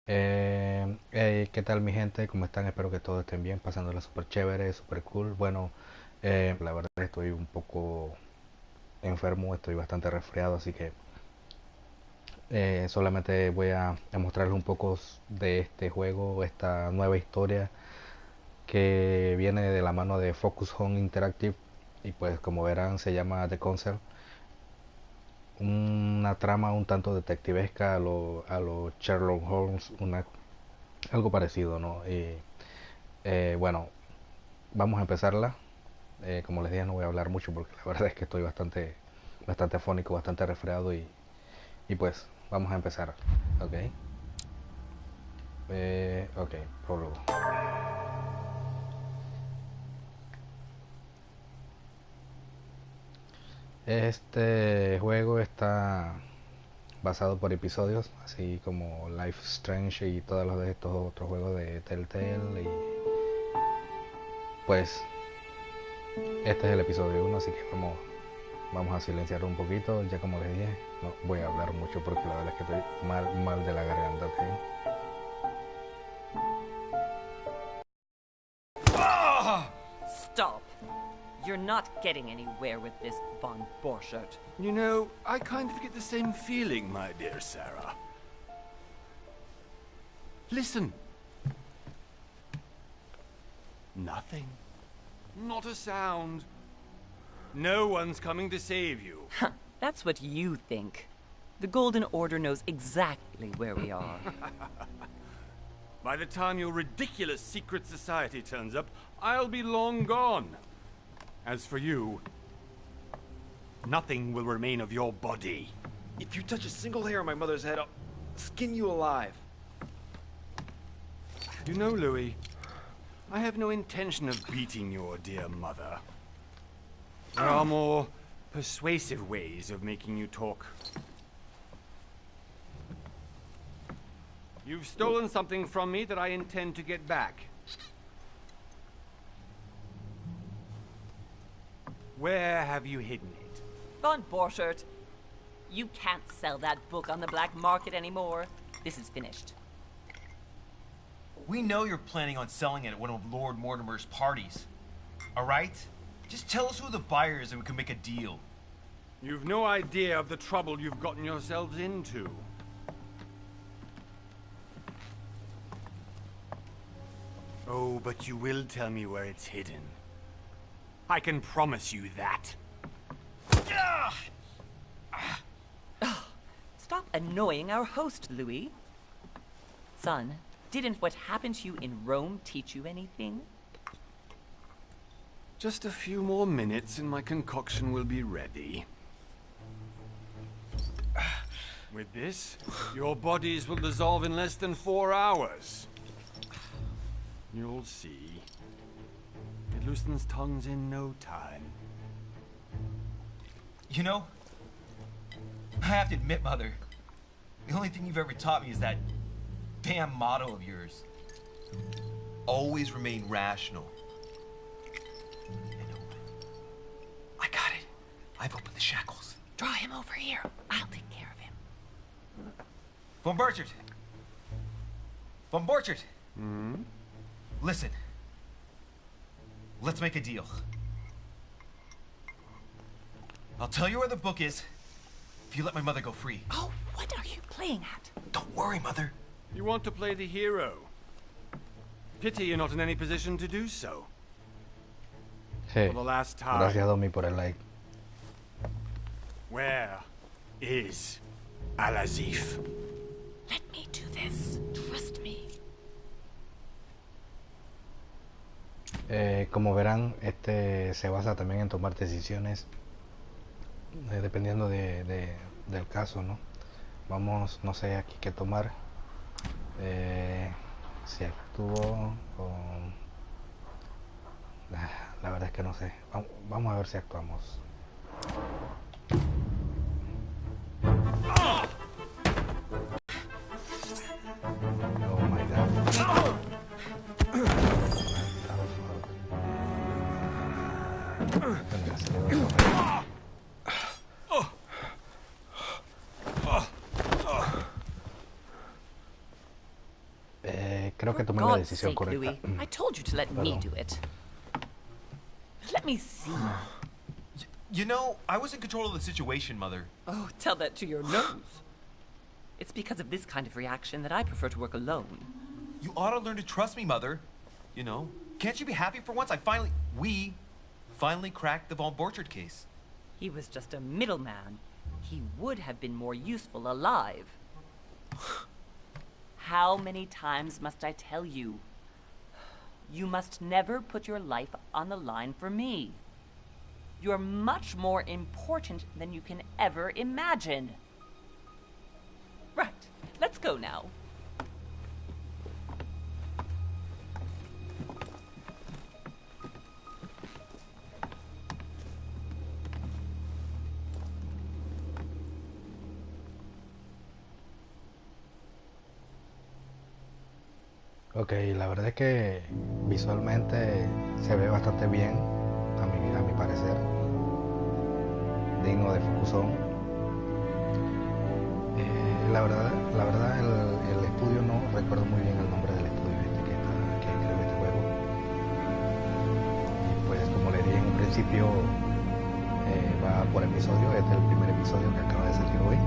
¿Qué tal mi gente? ¿Cómo están? Espero que todos estén bien, pasándola súper chévere, súper cool. Bueno, la verdad estoy un poco enfermo, estoy bastante resfriado, así que solamente voy a mostrarles un poco de este juego, esta nueva historia que viene de la mano de Focus Home Interactive y pues como verán se llama The Concert. Una trama un tanto detectivesca a lo Sherlock Holmes, algo parecido, ¿no? Bueno, vamos a empezarla. Como les dije, no voy a hablar mucho porque la verdad es que estoy bastante afónico, bastante resfriado y pues vamos a empezar. Ok. Ok, prólogo. Este juego está basado por episodios, así como Life Strange y todos los de estos otros juegos de Telltale. Y pues este es el episodio 1, así que vamos a silenciar un poquito. Ya como les dije, no voy a hablar mucho porque la verdad es que estoy mal de la garganta. ¿Sí? Stop. You're not getting anywhere with this, Von Borchardt. You know, I kind of get the same feeling, my dear Sarah. Listen. Nothing. Not a sound. No one's coming to save you. That's what you think. The Golden Order knows exactly where we are. By the time your ridiculous secret society turns up, I'll be long gone. As for you, nothing will remain of your body. If you touch a single hair on my mother's head, I'll skin you alive. You know, Louis, I have no intention of beating your dear mother. There are more persuasive ways of making you talk. You've stolen something from me that I intend to get back. Where have you hidden it? Von Borchardt, you can't sell that book on the black market anymore. This is finished. We know you're planning on selling it at one of Lord Mortimer's parties. All right? Just tell us who the buyer is and we can make a deal. You've no idea of the trouble you've gotten yourselves into. Oh, but you will tell me where it's hidden. I can promise you that. Stop annoying our host, Louis. Son, didn't what happened to you in Rome teach you anything? Just a few more minutes and my concoction will be ready. With this, your bodies will dissolve in less than 4 hours. You'll see. It loosens tongues in no time. You know, I have to admit, Mother, the only thing you've ever taught me is that damn motto of yours. Always remain rational. I know. I got it. I've opened the shackles. Draw him over here. I'll take care of him. Von Borchardt! Von Borchardt! Hmm? Listen. Let's make a deal. I'll tell you where the book is if you let my mother go free. Oh, what are you playing at? Don't worry, Mother. You want to play the hero. Pity you're not in any position to do so. Sí. For the last time. Gracias, Domi, por el like. Where is Al-Azif? Let me do this. Trust me. Como verán, este se basa también en tomar decisiones dependiendo del caso, ¿no? Vamos, no sé aquí qué tomar. Si actúo o... La verdad es que no sé. Vamos a ver si actuamos. Oh my god. creo que For tomé la God's decisión sake, correcta. Louis, I told you to let me Perdón. do it. Let me see. You know, I was in control of the situation, Mother. Oh, tell that to your nose. It's because of this kind of reaction that I prefer to work alone. You ought to learn to trust me, Mother. You know, can't you be happy for once? We finally cracked the Von Borchard case. He was just a middleman. He would have been more useful alive. How many times must I tell you? You must never put your life on the line for me. You're much more important than you can ever imagine. Right, let's go now. Ok, la verdad es que visualmente se ve bastante bien, a mi parecer, digno de Focusón. La verdad el estudio no recuerdo muy bien el nombre del estudio que creó este juego. Y pues como le dije en un principio, va por episodio, este es el primer episodio que acaba de salir hoy.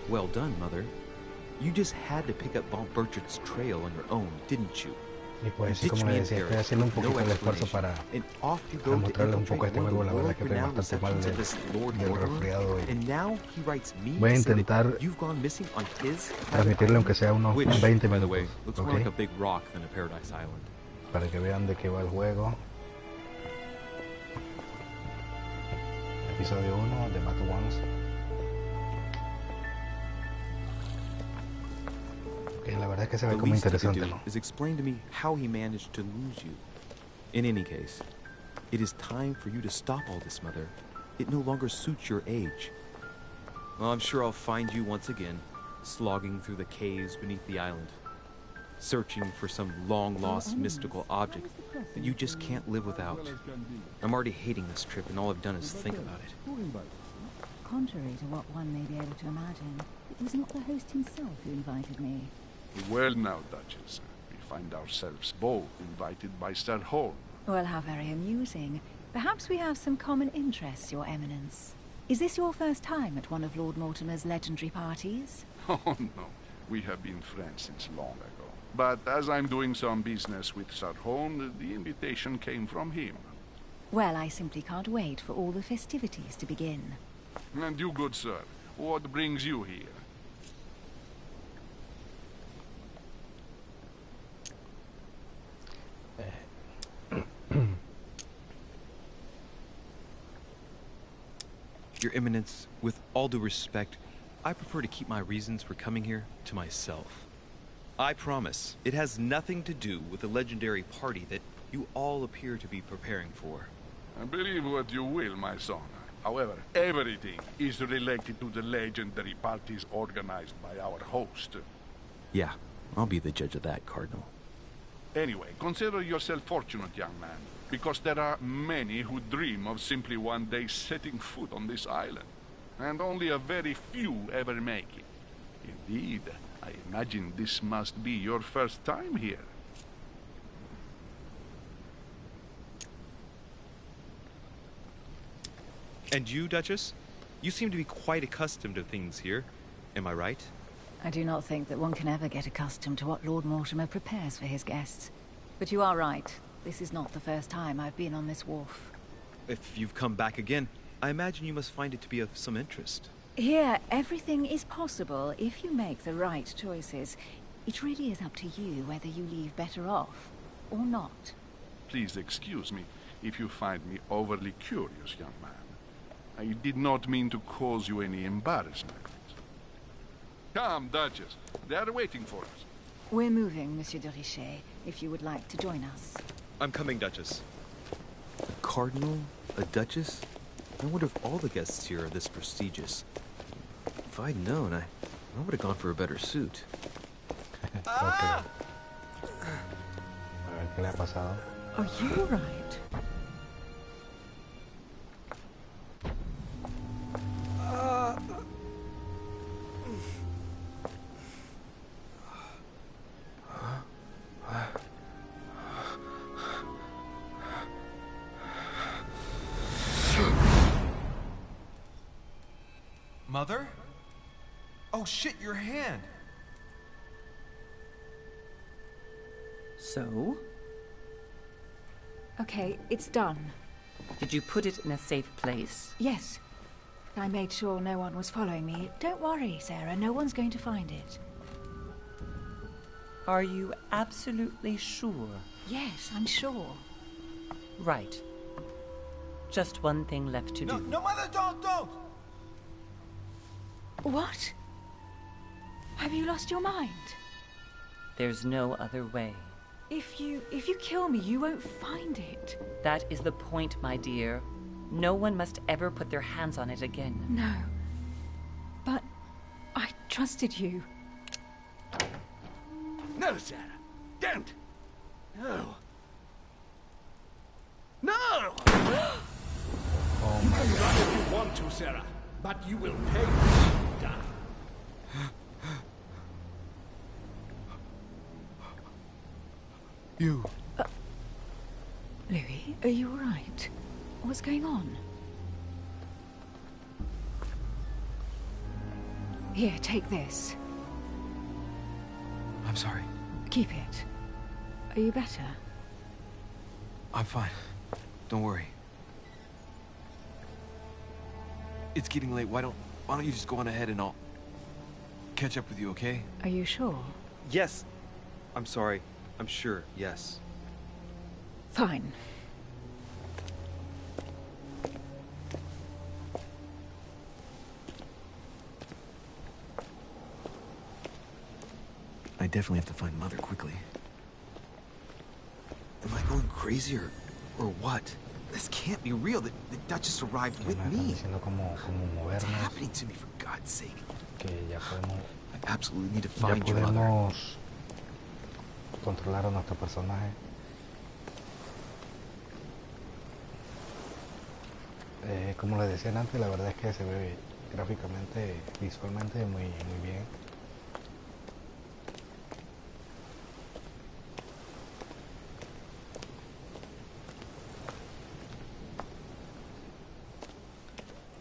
Well done, Mother. You just had to pick up Von Burchard's trail on your own, didn't you? Y pues sí, Ditch como me le in decía, estoy Paris haciendo un with no poquito el esfuerzo explanation, para and off you go to mostrarles un poco infiltrate este one of juego. the La verdad que estoy world-renowned bastante mal receptions of this Lord del Mortimer, resfriado y and now he writes me voy a to say that intentar you've gone missing on his private transmitirle aunque island, sea unos which, 20 by the way, minutos, looks ¿ok? more like a big rock than a paradise island. Para que vean de qué va el juego. Episodio 1 de Battle Ones. Que la verdad es que se ve The como least he could interesante, do ¿no? is explain to me how he managed to lose you. In any case, it is time for you to stop all this, Mother. It no longer suits your age. Well, I'm sure I'll find you once again, slogging through the caves beneath the island, searching for some long-lost mystical object that you just can't live without. I'm already hating this trip, and all I've done is think about it. Contrary to what one may be able to imagine, it was not the host himself who invited me. Well now, Duchess, we find ourselves both invited by Sir Holm. Well, how very amusing. Perhaps we have some common interests, Your Eminence. Is this your first time at one of Lord Mortimer's legendary parties? Oh no, we have been friends since long ago. But as I'm doing some business with Sir Holm, the invitation came from him. Well, I simply can't wait for all the festivities to begin. And you, good sir, what brings you here? Your Eminence, with all due respect, I prefer to keep my reasons for coming here to myself. I promise, it has nothing to do with the legendary party that you all appear to be preparing for. Believe what you will, my son. However, everything is related to the legendary parties organized by our host. Yeah, I'll be the judge of that, Cardinal. Anyway, consider yourself fortunate, young man, because there are many who dream of simply one day setting foot on this island, and only a very few ever make it. Indeed, I imagine this must be your first time here. And you, Duchess? You seem to be quite accustomed to things here. Am I right? I do not think that one can ever get accustomed to what Lord Mortimer prepares for his guests. But you are right. This is not the first time I've been on this wharf. If you've come back again, I imagine you must find it to be of some interest. Here, everything is possible if you make the right choices. It really is up to you whether you leave better off or not. Please excuse me if you find me overly curious, young man. I did not mean to cause you any embarrassment. Come, Duchess. They are waiting for us. We're moving, Monsieur de Richet, if you would like to join us. I'm coming, Duchess. A cardinal? A duchess? I wonder if all the guests here are this prestigious. If I'd known, I would have gone for a better suit. Ok. A ver qué le ha pasado. Are you all right? Mother? Oh shit, your hand! So? Okay, it's done. Did you put it in a safe place? Yes. I made sure no one was following me. Don't worry, Sarah. No one's going to find it. Are you absolutely sure? Yes, I'm sure. Right. Just one thing left to do. No, Mother, don't! What? Have you lost your mind? There's no other way. If you kill me, you won't find it. That is the point, my dear. No one must ever put their hands on it again. No. But I trusted you. No, Sarah. Don't. No. No! Oh You my can god. run if you want to, Sarah, but you will pay when you die. You. Louis, are you all right? What's going on? Here, take this. I'm sorry. Keep it. Are you better? I'm fine. Don't worry. It's getting late. Why don't you just go on ahead and I'll catch up with you, okay? Are you sure? Yes. I'm sorry. I'm sure, yes. Fine. I definitely have to find Mother quickly. Am I going crazy or what? This can't be real. The Duchess arrived with Me están me. diciendo cómo What's movernos. happening to me, for God's sake? Que ya podemos, I absolutely need to ya find your mother. podemos controlar a nuestro personaje. Como les decía antes, la verdad es que se ve gráficamente, visualmente muy bien.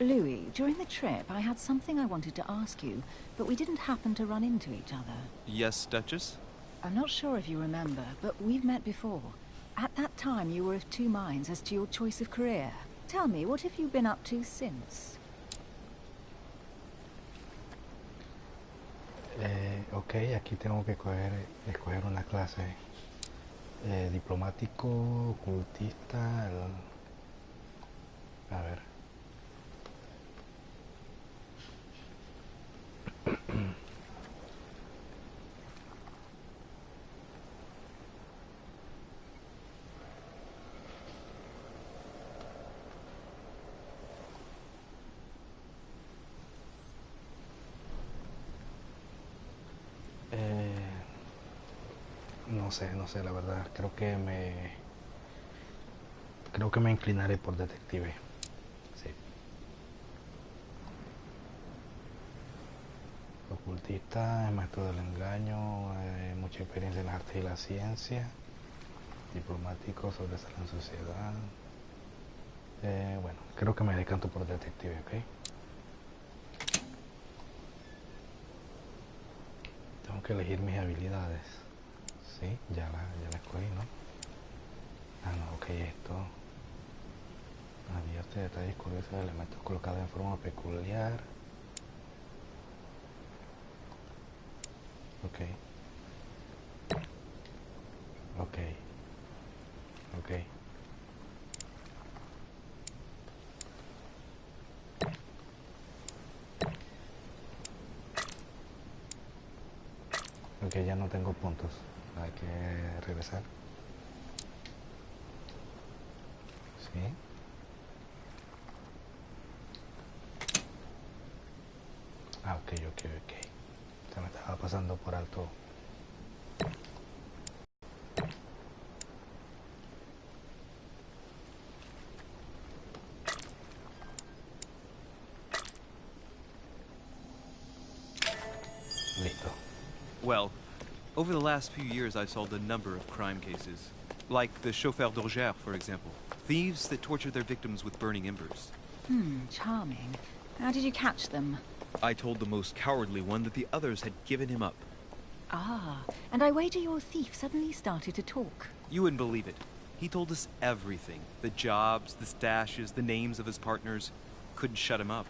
Louis, during the trip, I had something I wanted to ask you, but we didn't happen to run into each other. Yes, Duchess? I'm not sure if you remember, but we've met before. At that time, you were of two minds as to your choice of career. Tell me, what have you been up to since? Ok, aquí tengo que escoger una clase. Diplomático, ocultista, a ver. No sé, la verdad. Creo que me inclinaré por detective. Sí. Ocultista, maestro del engaño, mucha experiencia en las artes y la ciencia. Diplomático, sobresale en sociedad. Bueno, creo que me decanto por detective, ¿ok? Tengo que elegir mis habilidades. Sí, ya la escogí, ¿no? Ah, no, ok, esto. Advierte detalles curiosos de elementos colocados en forma peculiar. Ok. Ok. Ok. Ok, ya no tengo puntos. Hay que regresar. Sí. Ah, ok. Se me estaba pasando por alto. Listo. Well, over the last few years, I've solved a number of crime cases. Like the chauffeur d'orgère, for example. Thieves that torture their victims with burning embers. Charming. How did you catch them? I told the most cowardly one that the others had given him up. Ah, and I wager your thief suddenly started to talk. You wouldn't believe it. He told us everything. The jobs, the stashes, the names of his partners. Couldn't shut him up.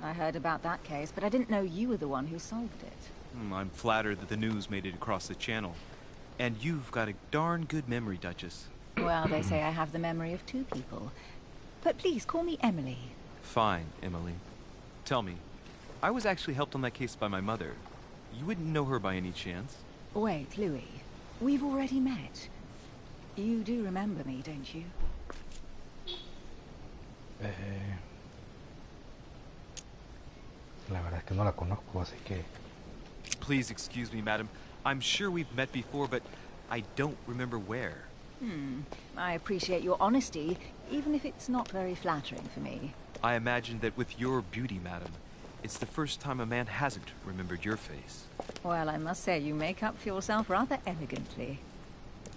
I heard about that case, but I didn't know you were the one who solved it. I'm flattered that the news made it across the channel. And you've got a darn good memory, Duchess. Well, they say I have the memory of two people. But please, call me Emily. Fine, Emily. Tell me, I was actually helped on that case by my mother. You wouldn't know her by any chance? Wait, Louis. We've already met. You do remember me, don't you? La verdad es que no la conozco, así que... Please excuse me, madam. I'm sure we've met before, but I don't remember where. I appreciate your honesty, even if it's not very flattering for me. I imagine that with your beauty, madam, it's the first time a man hasn't remembered your face. Well, I must say, you make up for yourself rather elegantly.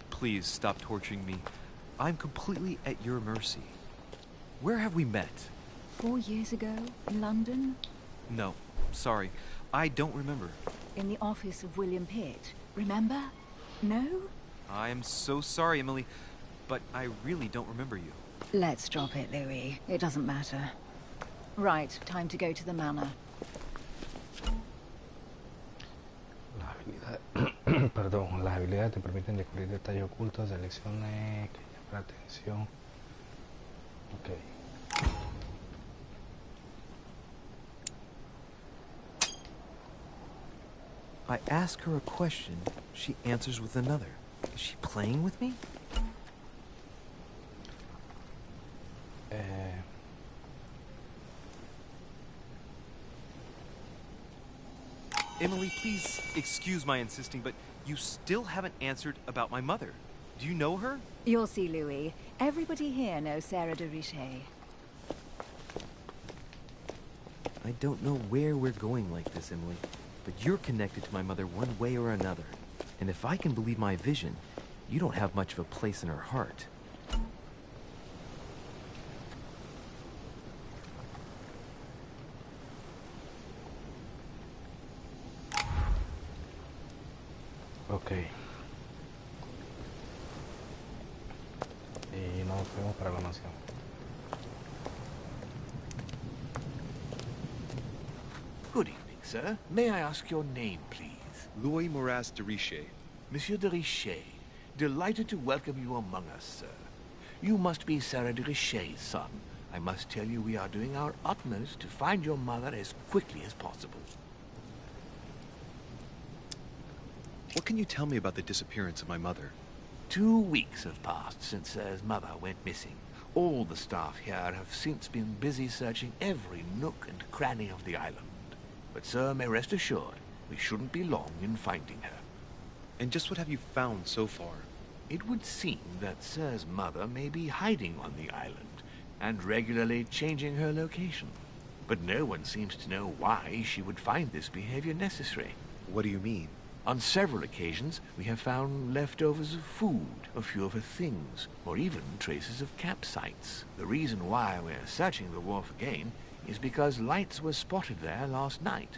Please stop torturing me. I'm completely at your mercy. Where have we met? 4 years ago, in London? No, sorry. I don't remember. In the office of William Pitt. Remember? No? I am so sorry, Emily, but I really don't remember you. Let's drop it, Louis. It doesn't matter. Right, time to go to the manor. Perdón, las habilidades te permiten descubrir detalles ocultos, selecciones que llaman la atención. Ok. I ask her a question, she answers with another. Is she playing with me? Emily, please excuse my insisting, but you still haven't answered about my mother. Do you know her? You'll see, Louis. Everybody here knows Sarah de Richet. I don't know where we're going like this, Emily, but you're connected to my mother one way or another. And if I can believe my vision, you don't have much of a place in her heart. Ok. Y nos fuimos para la mansión. Good evening, sir. May I ask your name, please? Louis Moras de Richet. Monsieur de Richet. Delighted to welcome you among us, sir. You must be Sarah de Richet's son. I must tell you we are doing our utmost to find your mother as quickly as possible. What can you tell me about the disappearance of my mother? 2 weeks have passed since Sarah's mother went missing. All the staff here have since been busy searching every nook and cranny of the island. But sir, may rest assured, we shouldn't be long in finding her. And just what have you found so far? It would seem that Sir's mother may be hiding on the island and regularly changing her location. But no one seems to know why she would find this behavior necessary. What do you mean? On several occasions, we have found leftovers of food, a few of her things, or even traces of campsites. The reason why we're searching the wharf again is because lights were spotted there last night.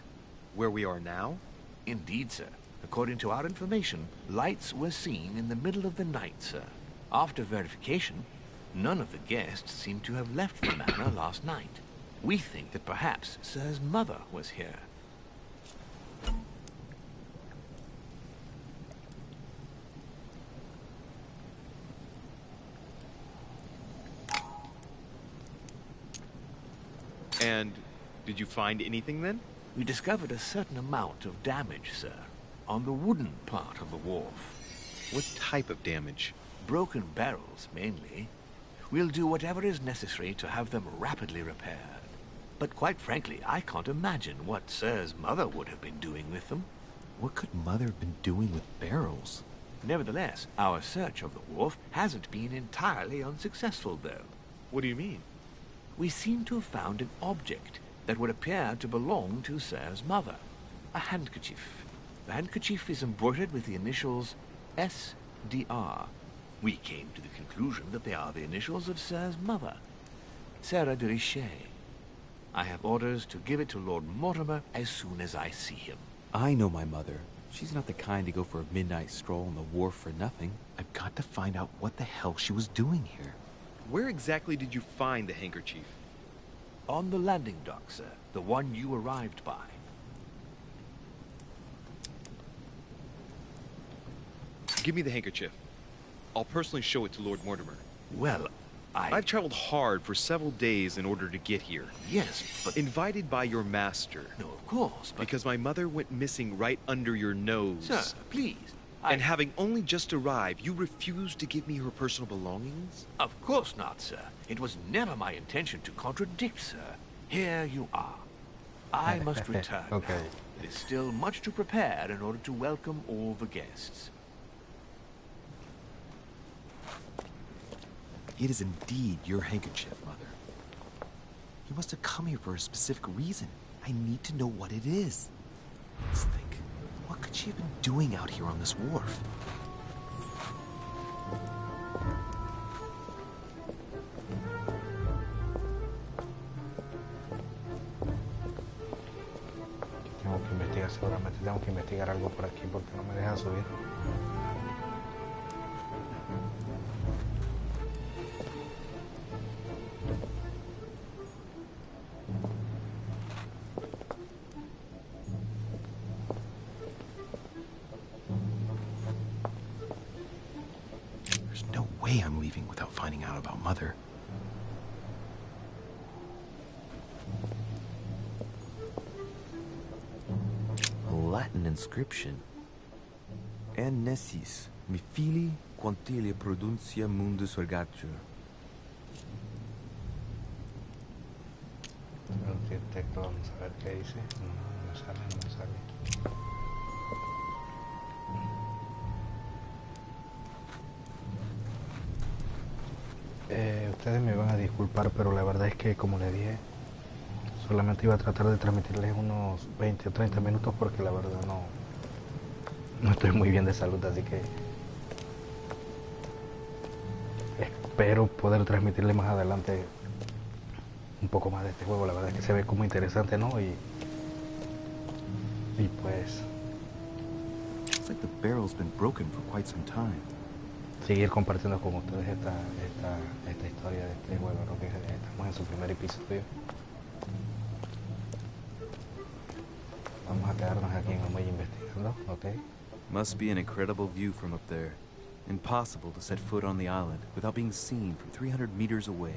Where we are now? Indeed, sir. According to our information, lights were seen in the middle of the night, sir. After verification, none of the guests seem to have left the manor last night. We think that perhaps Sir's mother was here. And did you find anything then? We discovered a certain amount of damage, sir, on the wooden part of the wharf. What type of damage? Broken barrels, mainly. We'll do whatever is necessary to have them rapidly repaired. But quite frankly, I can't imagine what Sir's mother would have been doing with them. What could Mother have been doing with barrels? Nevertheless, our search of the wharf hasn't been entirely unsuccessful, though. What do you mean? We seem to have found an object that would appear to belong to Sir's mother. A handkerchief. The handkerchief is embroidered with the initials SDR. We came to the conclusion that they are the initials of Sir's mother, Sarah de Richet. I have orders to give it to Lord Mortimer as soon as I see him. I know my mother. She's not the kind to go for a midnight stroll on the wharf for nothing. I've got to find out what the hell she was doing here. Where exactly did you find the handkerchief? On the landing dock, sir. The one you arrived by. Give me the handkerchief. I'll personally show it to Lord Mortimer. Well, I've traveled hard for several days in order to get here. Yes, but... Invited by your master. No, of course, but... Because my mother went missing right under your nose. Sir, please. And having only just arrived, you refused to give me her personal belongings? Of course not, sir. It was never my intention to contradict, sir. Here you are. I must return. Okay. It is still much to prepare in order to welcome all the guests. It is indeed your handkerchief, Mother. You must have come here for a specific reason. I need to know what it is. Let's think. What could she have been doing out here on this wharf? Tengo que investigar, seguramente tengo que investigar algo por aquí porque no me deja subir. There's no way I'm leaving without finding out about Mother. A Latin inscription. Annesis, mi fili quantilia produncia mundo sobre. El texto, vamos a ver qué dice. No me sale, no me sale. Ustedes me van a disculpar, pero la verdad es que, como les dije, solamente iba a tratar de transmitirles unos 20 o 30 minutos porque la verdad no estoy muy bien de salud, así que espero poder transmitirles más adelante un poco más de este juego. La verdad es que se ve como interesante, ¿no? Y pues Looks like the barrel's been broken for quite some time. seguir compartiendo con ustedes esta historia de este juego, ¿no? Que estamos en su primer episodio. Vamos a quedarnos aquí en el muelle investigando, ¿ok? Must be an incredible view from up there. Impossible to set foot on the island without being seen from 300 meters away.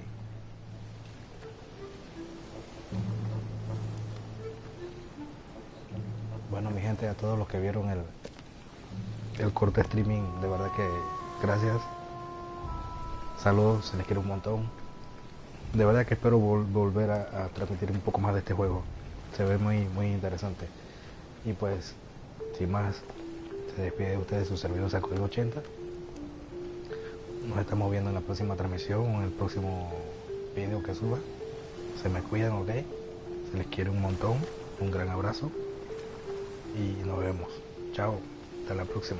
Bueno, mi gente, a todos los que vieron el corte streaming, de verdad que gracias. Saludos, se les quiere un montón. De verdad que espero volver a transmitir un poco más de este juego. Se ve muy, muy interesante. Y pues, sin más, se despide de ustedes su servidor Código 80. Nos estamos viendo en la próxima transmisión o en el próximo video que suba. Se me cuidan, ok. Se les quiere un montón. Un gran abrazo. Y nos vemos. Chao. Hasta la próxima.